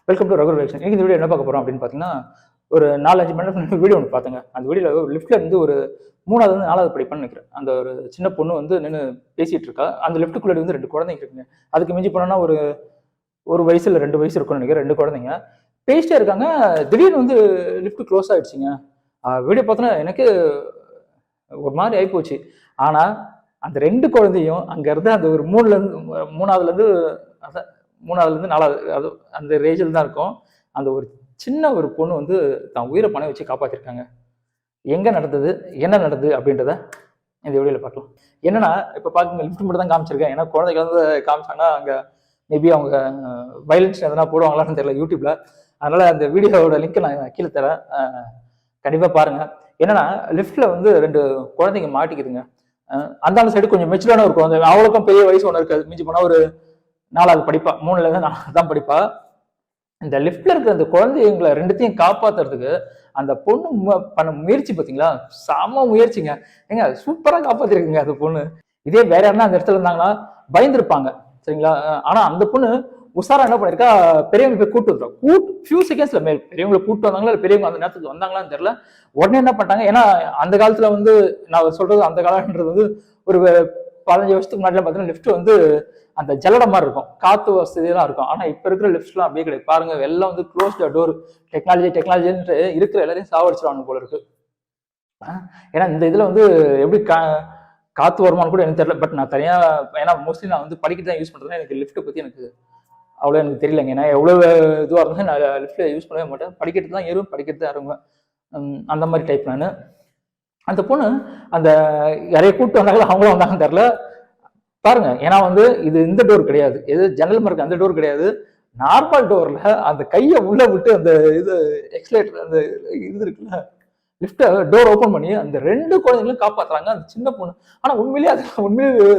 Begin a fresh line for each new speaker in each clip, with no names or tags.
Welcome to ரகுர் வேக்ஷன். இந்த video என்ன பார்க்க போறோம் அப்படின்னு பார்த்தீங்கன்னா, ஒரு 4-5 மணி நேரம் வீடியோ ஒன்று பார்த்தேங்க. அந்த வீடியோவில் லிஃப்ட்ல இருந்து ஒரு 3வது 4வது படிப்பான்னு நினைக்கிறேன். அந்த ஒரு சின்ன பொண்ணு வந்து நின்று பேசிட்டு இருக்கா. அந்த லிஃப்ட்டுக்குள்ளே வந்து 2 குழந்தைங்க இருக்குங்க. அதுக்கு மிஞ்சி போனோம்னா ஒரு வயசு இல்லை 2 வயசு இருக்கும்னு நினைக்கிறேன். 2 குழந்தைங்க பேசிட்டே இருக்காங்க. திடீர்னு வந்து லிஃப்ட் க்ளோஸ் ஆயிடுச்சுங்க. வீடியோ பார்த்தோன்னா எனக்கு ஒரு மாதிரி ஆகிப்போச்சு. ஆனால் அந்த 2 குழந்தையும் அங்கே இருந்து அந்த ஒரு 3வதுலேருந்து 4வது அது அந்த ரேஞ்சில் தான் இருக்கும். அந்த ஒரு சின்ன ஒரு பொண்ணு வந்து தான் உயிரை பணம் வச்சு காப்பாற்றிருக்காங்க. எங்கே நடந்தது, என்ன நடந்தது அப்படின்றத இந்த வீடியோவில் பார்க்கலாம். என்னன்னா, இப்போ பார்க்குங்க லிஃப்ட் மட்டும் தான் காமிச்சிருக்கேன். ஏன்னா குழந்தைங்க வந்து காமிச்சாங்கன்னா அங்கே மேபி அவங்க வைலன்ஸ் எதனா போடுவாங்களான்னு தெரியல யூடியூப்ல. அதனால அந்த வீடியோவோட லிங்க் நான் கீழே தரேன், கண்டிப்பாக பாருங்க. என்னன்னா, லிஃப்ட்ல வந்து 2 குழந்தைங்க மாட்டிக்குதுங்க. அந்த சைடு கொஞ்சம் மெச்சூரான ஒரு குழந்தை, அவளுக்கும் பெரிய வயசு ஒன்று இருக்காது. மிஞ்சி போனால் ஒரு 4வது படிப்பா, 3லேருந்து 4வது தான் படிப்பா. இந்த லிஃப்ட்ல இருக்கிற அந்த குழந்தைங்களை 2த்தையும் காப்பாத்துறதுக்கு அந்த பொண்ணு பண்ண முயற்சி பார்த்தீங்களா, செம முயற்சிங்க. ஏங்க சூப்பரா காப்பாத்திருக்குங்க அந்த பொண்ணு. இதே வேற யாருன்னா அந்த இடத்துல இருந்தாங்கன்னா பயந்துருப்பாங்க, சரிங்களா? ஆனா அந்த பொண்ணு உஷாரா என்ன பண்ணிருக்கா, பெரியவங்க போய் கூட்டு வந்துடும். ஃபியூ செகண்ட்ஸ்ல பெரியவங்களை கூட்டு வந்தாங்களா இல்லை பெரியவங்க அந்த நேரத்துக்கு வந்தாங்களான்னு தெரியல. உடனே என்ன பண்ணிட்டாங்க, ஏன்னா அந்த காலத்துல வந்து நான் சொல்றது அந்த காலம்ன்றது வந்து ஒரு 15 வருஷத்துக்கு முன்னாடி பார்த்தீங்கன்னா லிஃப்ட் வந்து அந்த ஜல்லடை மாதிரி இருக்கும், காத்து வசதியெல்லாம் இருக்கும். ஆனா இப்ப இருக்கிற லிஃப்ட்லாம் அப்படியே கிடையாது. பாருங்க, எல்லாம் வந்து க்ளோஸ்ட் டோர், டெக்னாலஜின்ட்டு இருக்கிற எல்லாரையும் சாவடிச்சிருவாங்க போல இருக்கு. ஏன்னா இந்த இதுல வந்து எப்படி காத்து வருமானு கூட எனக்கு தெரியல. பட் நான் தனியா, ஏன்னா மோஸ்ட்லி நான் வந்து படிக்கிட்டு தான் யூஸ் பண்றேன். எனக்கு லிஃப்ட்டை பத்தி எனக்கு அவ்வளோ எனக்கு தெரியலைங்க. ஏன்னா எவ்வளவு இதுவாக இருந்தாலும் நான் லிஃப்ட்ல யூஸ் பண்ணவே மாட்டேன். படிக்கிட்டு தான் ஏறும், படிக்கிட்டு தான் இறங்குவேன். அந்த மாதிரி டைப் நான். அந்த பொண்ணு அந்த யாரைய கூப்பிட்டு வந்தாங்களோ அவங்களும் வந்தாங்கன்னு தெரியல. பாருங்க, ஏன்னா வந்து இது இந்த டோர் கிடையாது, எது ஜன்னல் மருக்கு அந்த டோர் கிடையாது. நார்மல் டோர்ல அந்த கையை உள்ள விட்டு அந்த இது எக்ஸ்லேட்டர் அந்த இது இருக்குல்ல, லிஃப்ட் டோர் ஓபன் பண்ணி அந்த 2 குழந்தைங்களும் காப்பாத்துறாங்க, அந்த சின்ன பொண்ணு. ஆனா உண்மையிலேயே அது உண்மையிலே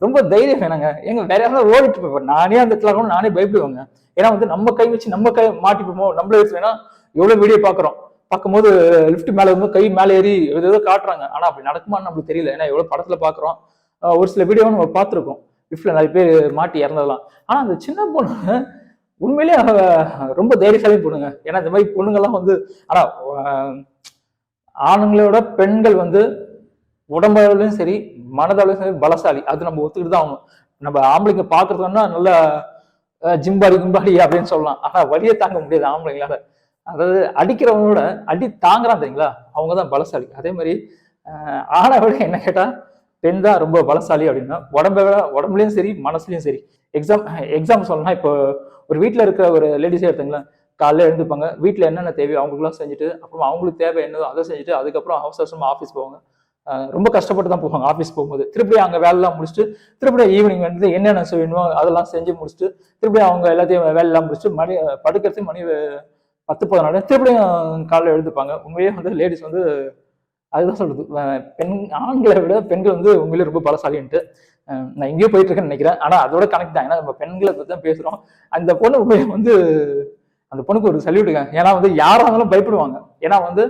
ரொம்ப தைரியம் வேணாங்க. எங்க வேற யாராவது ஓடிட்டு போய் நானே அந்த இடத்துல கூட நானே பயப்படுவாங்க. ஏன்னா வந்து நம்ம கை வச்சு நம்ம கை மாட்டிப்போமோ, நம்மள வச்சு வேணா எவ்வளவு வீடியோ பாக்குறோம், பார்க்கும்போது லிஃப்ட் மேல வந்து கை மேலே ஏறி ஏதோ காட்டுறாங்க. ஆனா அப்படி நடக்குமான்னு நம்மளுக்கு தெரியல. ஏன்னா எவ்வளவு படத்துல பாக்குறோம், ஒரு சில வீடியோ நம்ம பார்த்துருக்கோம் லிஃப்ட்ல நிறைய பேர் மாட்டி இறந்ததெல்லாம். ஆனா அந்த சின்ன பொண்ணு உண்மையிலேயே ரொம்ப தைரியசாலி பொண்ணுங்க. ஏன்னா இந்த மாதிரி பொண்ணுங்கெல்லாம் வந்து, ஆனா ஆணுங்களோட பெண்கள் வந்து உடம்பளவுலையும் சரி மனதளவுலையும் சரி பலசாலி, அது நம்ம ஒத்துக்கிட்டு தான் ஆகணும். நம்ம ஆம்பளைங்க பாக்குறதுன்னா நல்லா ஜிம்பாடி கும்பாடி அப்படின்னு சொல்லலாம். ஆனா வலியை தாங்க முடியாது ஆம்பளைங்களால. அதாவது அடிக்கிறவங்களோட அடி தாங்குறான் தெரியுங்களா, அவங்கதான் பலசாலி. அதே மாதிரி ஆணை விட என்ன கேட்டா பெண் தான் ரொம்ப பலசாலி அப்படின்னா, உடம்புலயும் சரி மனசுலயும் சரி. எக்ஸாம் சொல்லலாம். இப்போ ஒரு வீட்டுல இருக்கிற ஒரு லேடிஸே எடுத்துங்களேன், காலைல எழுந்துப்பாங்க, வீட்டுல என்னென்ன தேவையோ அவங்களுக்குலாம் செஞ்சுட்டு, அப்புறம் அவங்களுக்கு தேவை என்னதோ அதை செஞ்சுட்டு அதுக்கப்புறம் அவசரமா ஆஃபீஸ் போவாங்க. ரொம்ப கஷ்டப்பட்டு தான் போவாங்க ஆஃபீஸ் போகும்போது. திருப்பி அங்கே வேலைலாம் முடிச்சுட்டு திருப்பி ஈவினிங் வந்து என்னென்ன செய்யணுமோ அதெல்லாம் செஞ்சு முடிச்சுட்டு திருப்பி அவங்க எல்லாத்தையும் வேலையெல்லாம் முடிச்சுட்டு மணி படுக்கிறதுக்கு மணி 10-11 திருப்பியும் காலைல எழுதுப்பாங்க. உண்மையே வந்து லேடிஸ் வந்து அதுதான் சொல்றது, ஆண்களை விட பெண்கள் வந்து உண்மையிலே ரொம்ப பலசாலின்ட்டு. நான் எங்கேயோ போயிட்டு இருக்கேன்னு நினைக்கிறேன். ஆனா அதோட கனெக்ட் தான். ஏன்னா நம்ம பெண்களை பத்தி தான் பேசுறோம். அந்த பொண்ணு உண்மையை வந்து அந்த பொண்ணுக்கு ஒரு சல்யூட்டுங்க. ஏன்னா வந்து யாரா இருந்தாலும் பயப்படுவாங்க. ஏன்னா வந்து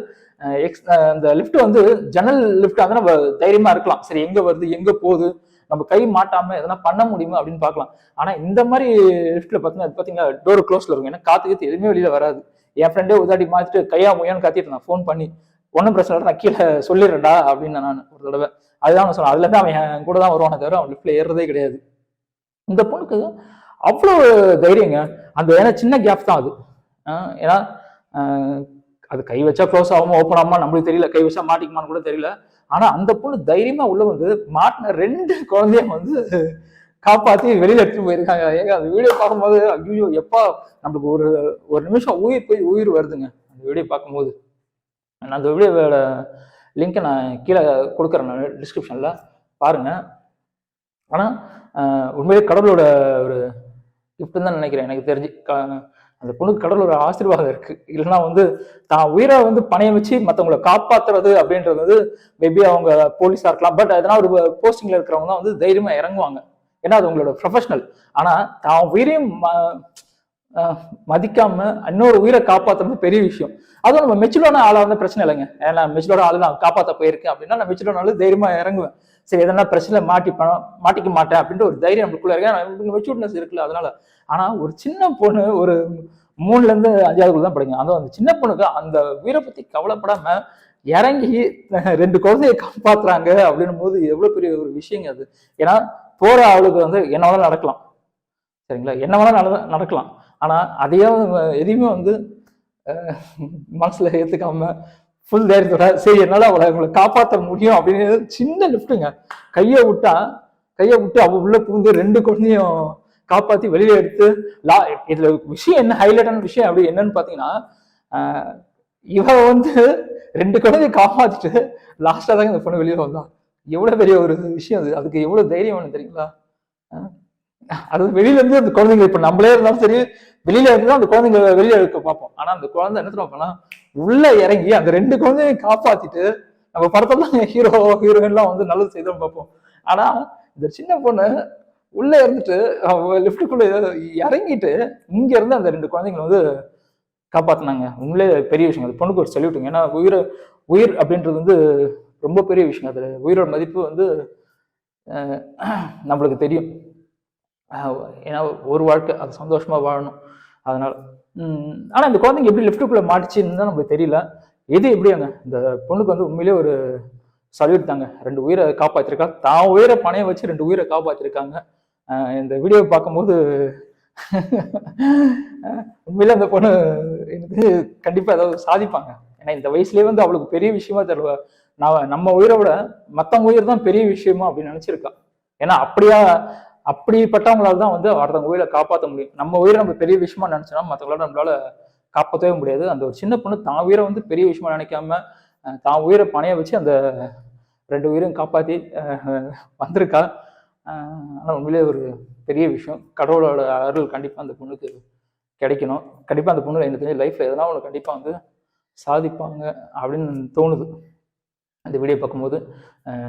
அந்த லிஃப்ட் வந்து ஜன்னல் லிஃப்ட் வந்து நம்ம தைரியமா இருக்கலாம், சரி எங்க வருது எங்க போகுது நம்ம கை மாட்டாம எதனா பண்ண முடியுமா அப்படின்னு பார்க்கலாம். ஆனா இந்த மாதிரி லிஃப்ட்ல பாத்தீங்கன்னா டோர் க்ளோஸ்ல இருக்கும். ஏன்னா காத்து எதுவுமே வெளியில வராது. என் ஃப்ரெண்டே உதாட்டி மாத்திட்டு கையா முயான்னு காத்திட்டு இருந்தான் ஃபோன் பண்ணி, ஒன்றும் பிரச்சனை இல்லை நான் கீழே சொல்லிடுறேன்டா அப்படின்னு நான் ஒரு தடவை. அதுதான் நான் சொன்னேன். அதுல இருந்து அவன் என் கூட தான் வருவானே தவிர அவன் லிஃப்ட்ல ஏறுறதே கிடையாது. இந்த பொண்ணுக்கு அவ்வளோ தைரியங்க. அந்த ஏன்னா சின்ன கேப் தான் அது. ஏன்னா அது கை வச்சா க்ளோஸ் ஆகுமா ஓப்பன் ஆகுமா நம்மளுக்கு தெரியல, கை வச்சா மாட்டிக்குமான்னு கூட தெரியல. ஆனா அந்த பொண்ணு தைரியமா உள்ள வந்து மாட்டின 2 குழந்தைய வந்து காப்பாத்தி வெளியில எடுத்துட்டு போயிருக்காங்க. ஏங்க அந்த வீடியோ பார்க்கும்போது ஐயோ எப்பா நம்மளுக்கு ஒரு நிமிஷம் உயிர் போய் உயிர் வருதுங்க அந்த வீடியோ பார்க்கும்போது. நான் அந்த வீடியோவோட லிங்கை நான் கீழே கொடுக்குறேன், நான் டிஸ்கிரிப்ஷன்ல பாருங்க. ஆனா உண்மையிலே கடவுளோட ஒரு கிஃப்ட் தான் நினைக்கிறேன். எனக்கு தெரிஞ்சு அந்த பொண்ணுக்கு கடவுளோட ஆசீர்வாதம் இருக்கு. இல்லைன்னா வந்து தான் உயிரை வந்து பணைய வச்சு மற்றவங்களை காப்பாத்துறது அப்படின்றது வந்து மேபி அவங்க போலீஸா இருக்கலாம். பட் அதனால ஒரு போஸ்டிங்ல இருக்கிறவங்க தான் வந்து தைரியமா இறங்குவாங்க. ஏன்னா அது உங்களோட ப்ரொஃபஷனல். ஆனா தான் உயிரையும் மதிக்காம இன்னொரு உயிரை காப்பாத்துறது பெரிய விஷயம். அதுவும் நம்ம மெச்சூரான ஆளா இருந்தா பிரச்சனை இல்லைங்க. ஏன்னா மெச்சூரான ஆளு நான் காப்பாற்ற போயிருக்கேன் அப்படின்னா நான் மெச்சூரான தைரியமா இறங்குவேன். சரி எதனா பிரச்சனை மாட்டிக்க மாட்டேன் அப்படின்ற ஒரு தைரியம் நம்மளுக்குள்ள இருக்கு, மெச்சூர்னஸ் இருக்குல்ல அதனால. ஆனா ஒரு சின்ன பொண்ணு ஒரு 3ல இருந்து 5வதுக்குள்ள தான் படிக்கும். அந்த சின்ன பொண்ணுக்கு அந்த உயிரை பத்தி கவலைப்படாம இறங்கி 2 குழந்தைய காப்பாத்துறாங்க அப்படின்னும் போது எவ்வளவு பெரிய ஒரு விஷயங்க அது. ஏன்னா போற ஆளுக்கு வந்து என்ன வேணாலும் நடக்கலாம், சரிங்களா, என்ன வேணாலும் நடக்கலாம். ஆனா அதையே எதையுமே வந்து மனசுல ஏத்துக்காம ஃபுல் தைரியத்தோட சரி என்னால உங்களை காப்பாற்ற முடியும் அப்படின்னு சின்ன லிஃப்ட்டுங்க, கையை விட்டு அவ உள்ள புகுந்து 2 குழந்தையும் காப்பாத்தி வெளியில எடுத்து இதுல விஷயம் என்ன ஹைலைட்டான விஷயம் அப்படி என்னன்னு பாத்தீங்கன்னா, இவ வந்து 2 குழந்தைய காப்பாத்திட்டு லாஸ்டா தாங்க இந்த பொண்ணு வெளியில வந்தான். எவ்வளவு பெரிய ஒரு விஷயம் அது, அதுக்கு எவ்வளவு தைரியம் வேணும் தெரியுங்களா? அது வெளியில இருந்து அந்த குழந்தைங்க இப்ப நம்மளே இருந்தாலும் சரி வெளியில இருந்து அந்த குழந்தைங்க வெளியில எடுக்க பார்ப்போம். ஆனா அந்த குழந்தை என்ன தெரியுமா உள்ள இறங்கி அந்த 2 குழந்தையும் காப்பாத்திட்டு நம்ம படத்துல ஹீரோயின் எல்லாம் வந்து நல்லது செய்தோம் பார்ப்போம். ஆனா இந்த சின்ன பொண்ணு உள்ள இருந்துட்டு லிப்டுக்குள்ள இறங்கிட்டு இங்க இருந்து அந்த 2 குழந்தைங்களை வந்து காப்பாத்தினாங்க. உண்மையிலே பெரிய விஷயம். அது பொண்ணுக்கு ஒரு சல்யூட்டுங்க. ஏன்னா உயிர் அப்படின்றது வந்து ரொம்ப பெரிய விஷயம். அது உயிரோட மதிப்பு வந்து நம்மளுக்கு தெரியும். ஏன்னா ஒரு வாழ்க்கை அது சந்தோஷமா வாழணும். அதனால ஆனா இந்த குழந்தைங்க எப்படி லிஃப்ட்டுக்குள்ள மாட்டுச்சுன்னு தான் நம்மளுக்கு தெரியல. எது எப்படியாங்க இந்த பொண்ணுக்கு வந்து உண்மையிலேயே ஒரு சல்யூட் தாங்க. 2 உயிரை காப்பாத்திருக்கா, தான் உயிரை பணைய வச்சு 2 உயிரை காப்பாத்திருக்காங்க. இந்த வீடியோ பார்க்கும்போது உண்மையிலே அந்த பொண்ணு எனக்கு கண்டிப்பா ஏதாவது சாதிப்பாங்க. ஏன்னா இந்த வயசுலயே வந்து அவளுக்கு பெரிய விஷயமா தெரியல, நம்ம உயிரை விட மத்தவங்க உயிர் தான் பெரிய விஷயமா அப்படின்னு நினைச்சிருக்கா. ஏன்னா அப்படிப்பட்டவங்களால தான் வந்து ஒருத்தவங்க உயிரை காப்பாற்ற முடியும். நம்ம உயிரை நம்ம பெரிய விஷயமா நினைச்சோம்னா மற்றவங்களால நம்மளால காப்பாற்றவே முடியாது. அந்த ஒரு சின்ன பொண்ணு தான் உயிரை வந்து பெரிய விஷயமா நினைக்காம தான் உயிரை பணைய வச்சு அந்த 2 உயிரையும் காப்பாற்றி வந்திருக்கா. ஆனால் உண்மையிலேயே ஒரு பெரிய விஷயம். கடவுளோட அருள் கண்டிப்பாக அந்த பொண்ணுக்கு கிடைக்கணும். கண்டிப்பாக அந்த பொண்ணு எனக்கு லைஃப்ல எதனா ஒன்று கண்டிப்பாக வந்து சாதிப்பாங்க அப்படின்னு தோணுது இந்த வீடியோ பார்க்கும்போது.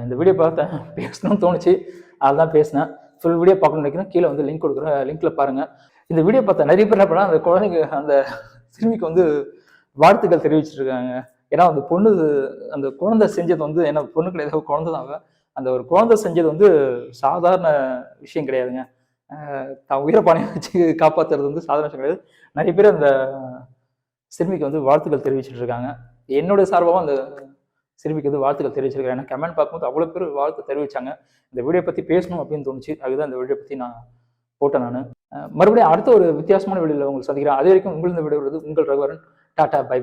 இந்த வீடியோ பார்த்தேன், பேசணும்னு தோணுச்சு, அதுதான் பேசினேன். ஃபுல் வீடியோ பார்க்கணும்னு நினைக்கிறேன். கீழே வந்து லிங்க் கொடுக்குறேன், லிங்க்ல பாருங்க. இந்த வீடியோ பார்த்தா நிறைய பேர் என்ன பண்ணா அந்த குழந்தைங்க அந்த சிறுமிக்கு வந்து வாழ்த்துக்கள் தெரிவிச்சிருக்காங்க. ஏன்னா அந்த குழந்தை செஞ்சது வந்து ஏன்னா பொண்ணு கிடையாது, குழந்தை தான். அந்த ஒரு குழந்தை செஞ்சது வந்து சாதாரண விஷயம் கிடையாதுங்க. தான் உயிரை பணைய வச்சு காப்பாத்துறது வந்து சாதாரண விஷயம் கிடையாது. நிறைய பேர் அந்த சிறுமிக்கு வந்து வாழ்த்துக்கள் தெரிவிச்சிட்டு இருக்காங்க. என்னுடைய சார்பாகவும் அந்த சிறுமிக்கு வந்து வாழ்த்துக்கள் தெரிவிச்சிருக்கேன். ஏன்னா கமெண்ட் பார்க்கும்போது அவ்வளோ பேர் வாழ்த்து தெரிவிச்சாங்க. இந்த வீடியோ பற்றி பேசணும் அப்படின்னு தோணுச்சு. அதுதான் இந்த வீடியோ பற்றி நான் போட்டேன். நான் மறுபடியும் அடுத்த ஒரு வித்தியாசமான வீடியோவில் உங்களுக்கு சந்திக்கிறேன். அது வரைக்கும் உங்கள் இந்த வீடியோ உங்கள் ரகுவரன். Tata, by by.